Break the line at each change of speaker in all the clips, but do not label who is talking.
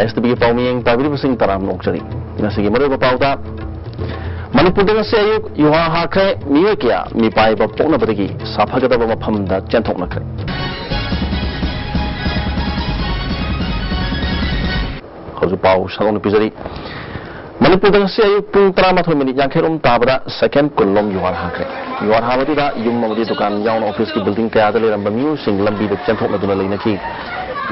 ISTV pauming tabiri sing taram nokjari nasi maro bapauda Manipur dengan sayuk yuha hakre miyakia mipai bapona bagi sapagada bapamda centok nakre. Harus pau salon pizari. Manipur dengan sayuk pun teramat menit yang kerum tabra second kolom yuha hakre. Yuha hamati da yum mamadi tukan yaun office ki building kaya ada leram bamiu sing lambi duk centok naduna lagi naki.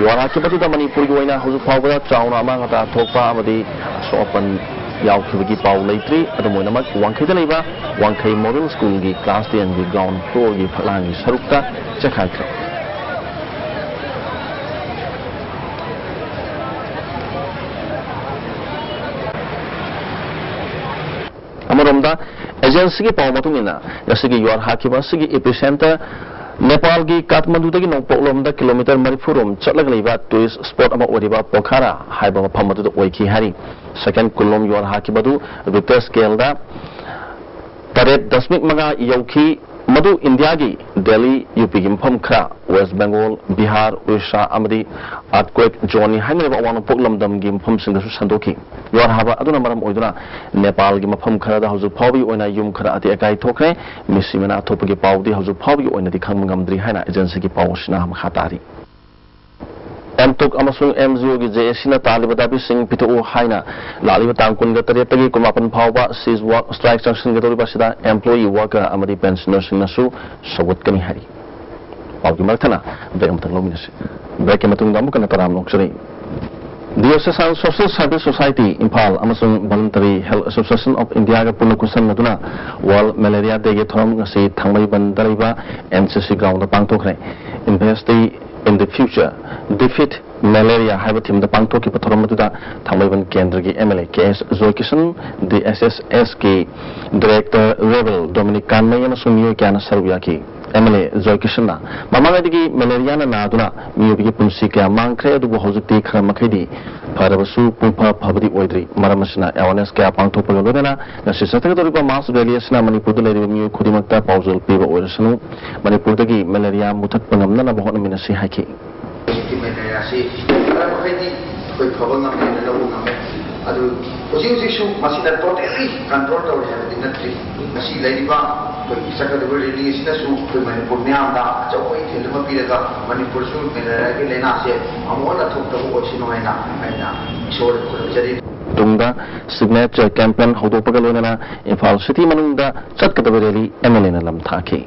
Yuha hakre pati da Manipur yuha harus pau bada cauna amang kata thokpa amadi sopan Yau kibagi pau leitri atau mana mak wangkai dah leba wangkai model school gi class 10 gi ground floor gi phalangi sarukta cekai kre. Amaramda agency gi pau matungina yasigi yuar hakiba sigi epicenter Nepal gi Kathmandu dagi nongpoklom da kilometer marifurum chatlag leba tourist spot ama oriba Pokhara haiba maphamadu oiki hari second kolom yuar hakibadu Richter scale da taret dasmik maga yauki madu India gi Delhi UP gi mpham khra West Bengal Bihar Orissa amadi earthquake Johnny haineba awang poklam dam gi mpham sing da sandoki yuar haba aduna maram oiduna Nepal gi mpham khara da hauju phawi oina yum khara ati akai thokre misimena thopa gi pawdi hauju phawi oina di khangmangam haina agency gi pawsina ham khatari Emtuk amasung MZO gi JSC na talibada bi sing pitu haina laliba tangkun ga tare tagi kumapan phawba seize work strike sanction ga toriba sida employee worker amadi pensioner sing nasu sawat kani hari pawgi marthana break matang lominasi break matung damu kana taram noksari DSS Social Service Society Impal amasung Voluntary Health Association of India ga punakusan naduna World Malaria Day ge thoram ngasi thangbai bandariba NCC ground da pangtokre investi in the future defeat malaria haiba thim da pangtok ki pathoram matuda thangmaiban kendra gi MLA KS Zoikishan the SSS ki director Rebel Dominic Kanmay na sumiyo kya na sarubya ki MLA Zoikishan na mamanga digi malaria na naduna miyo gi punsi kya mangkre du hojukti khara makhidi pharabasu pumpa phabdi oidri maramasna awareness kya pangtok pagolona na sisatag doriba mass rally na Manipur da leriba miyo khodimakta pauzol piba oirasanu Manipur dagi malaria muthak pangamna na bahot mina si haki
Asi, kalau kita koi khabar ngambil, lalu ngambil, adu, uji su masih ada totally control tahu ya, di negeri masih lagi bah, koi sekarang dulu ini sih su koi Manipur ni ada, jauh ini lima pilihan Manipur su mereka lagi lena sih, amu ada tuh tahu koi sini mana, so jadi.
Tungda signature campaign hodo pagalona Impal City manunda chat katabeli MLA na lam thaki.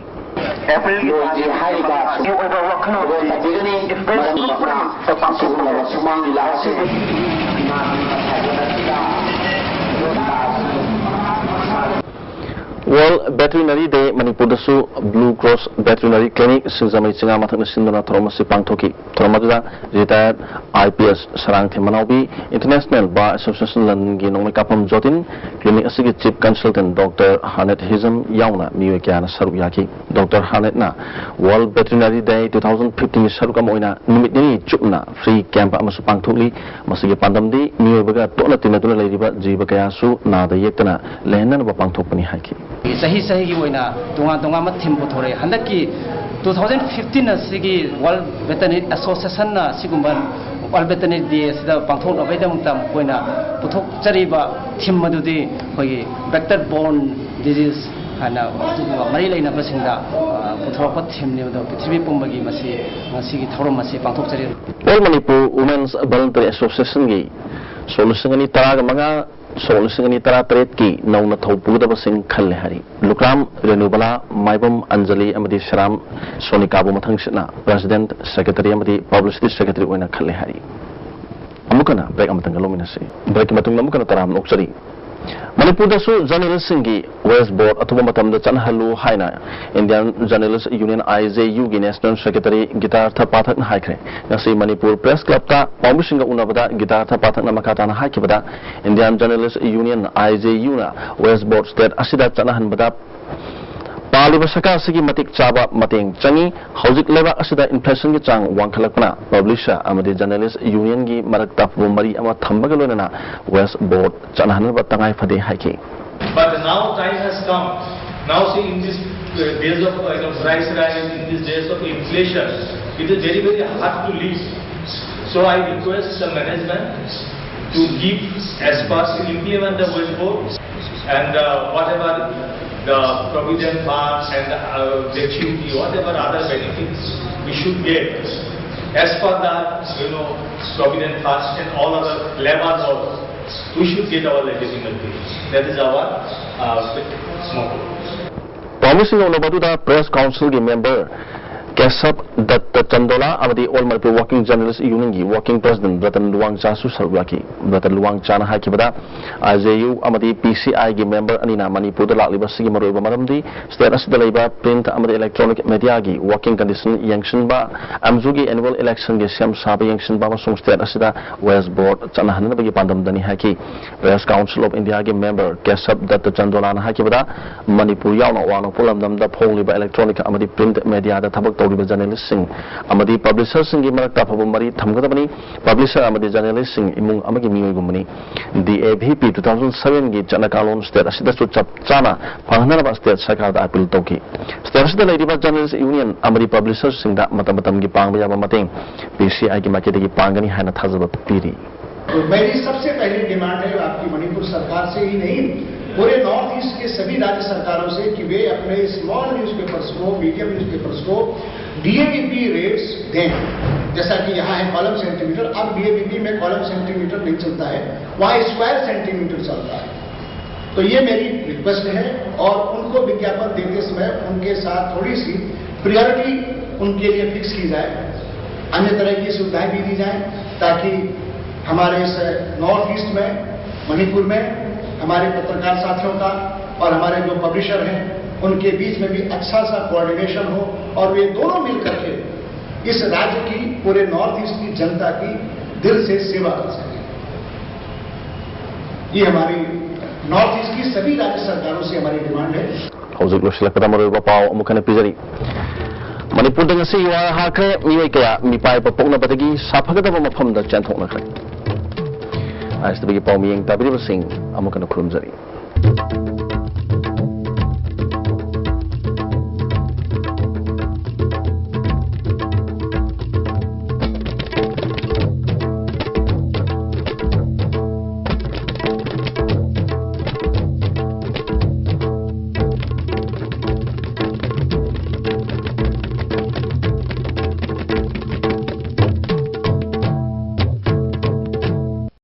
World Veterinary Day Manipur dasu Blue Cross Veterinary Clinic sinjamai chinga mathakna sindona thromasi pangthoki thromadula retired IPS sarang themanawi International Bar Association langi nongmai kapam jotin clinic asigi chief consultant Dr. Hanet Hizam yauna miwe kyana sarup yaki Dr. Hanet na World Veterinary Day 2015 sarukam oina nimit ni chupna free camp amasu pangthokli masigi pandamdi miwe baga tona tinadula leiriba jiba kayasu na da yektana lehenan ba pangthokpani haki
sahi gi oina tunga ma thim puthore handaki 2015 na sigi World Veterinary Association na sigumban World Veterinary Day sida pangthok na baidam tam koina puthok chariba thim madudi hogi vector borne disease hana mari leina basingda puthok thim ne do prithvi pumbagi masi gi thorom masi pangthok chari
All Manipur Women's Voluntary Association gi solution ni taraga manga solution ni tara tret ki nauna thopu da basing khalle hari Lukram Renubala Maibam Anjali amadi Sharam Sonikabu mathang sina President Secretary amadi Publicity Secretary oina khalle hari amukana break amatang galomina se break matung namukana taram noksari Manipur dasu journalist singi West Board atuba matam da chanhalu haina Indian Journalist Union IJU gi National Secretary Gitar Thapathak na haikre ngasi Manipur Press Club ta pawmisinga unabada Gitar Thapathak na makata na haikibada Indian Journalist Union IJU na West Board State asida chanahan bada Paliba saka sigi matik chaba mateng changi hojik leba asida inflation gi chang wangkhalakna publisher amadi journalist union gi marakta mari ama thambaga lonana West Board chanahana ba tangai phade haiki
but now time has come now see in this days of price rise in these days of inflation it is very hard to live So I request the management to give as far to implement the wage and whatever the provident fund and gratuity, whatever other benefits we should get as per the provident fund and all other labor laws, we should get our legitimate pay. That is our motto.
Promising on the Press Council member Kesap Datta Chandola amadi All Manipur Working Journalists Union gi Working President Ratan Luang Cha su sarwaki Ratan Luang Cha na hakibada AJU amadi PCI gi member anina Manipur da lakliba sigi maroiba maramdi state asida leiba print amadi electronic media gi working condition yangshin ba amzugi annual election gi siam saba yangshin ba masung state asida West Board chana hanna bagi pandam dani haki Press Council of India gi member Kesap Datta Chandola na hakibada Manipur yauna wano pulam namda phongliba electronic amadi print media da thabak journalists amadi publishers singi marakta phobum mari thamgadabani publisher amadi journalists sing imung amagi mioi gumani DAVP 2007 gi chanakalon state asida su chap chana phangnana ba state sarkar da appeal toki state asida leidiba journalists union amadi publishers sing da matam gi pangba yaba mateng PCI gi market gi pangani haina thajaba piri
तो मेरी सबसे पहली demand है आपकी मणिपुर सरकार से ही नहीं पूरे नॉर्थ ईस्ट के सभी राज्य सरकारों से कि वे अपने स्मॉल न्यूज़पेपर्स को मीडियम न्यूज़पेपर्स को DAVP रेट्स दें। जैसा कि यहाँ है कॉलम सेंटीमीटर, अब DAVP में कॉलम सेंटीमीटर नहीं चलता है, वहाँ स्क्वायर सेंटीमीटर चलता है। तो ये मेरी रिक्वेस्ट है और उनको विज्ञापन देते समय उनके साथ थोड़ी सी प्रायोरिटी उनके लिए फिक्स की जाए, अन्य तरह की सुविधाएं भी दी जाए ताकि हमारे इस नॉर्थ ईस्ट में मणिपुर में हमारे पत्रकार साथियों का और हमारे जो पब्लिशर हैं उनके बीच में भी अच्छा सा कोऑर्डिनेशन हो और वे दोनों मिलकर के इस राज्य की पूरे नॉर्थ ईस्ट की जनता की दिल से सेवा कर सकें। ये हमारी नॉर्थ ईस्ट की सभी राज्य सरकारों से हमारी डिमांड है।
Manipur dengan siwa hakre miwai kaya mipai papokna batagi saphagada mafamda chanthokna khay ISTV pawmiyeng tabiri basing amukana khurumjari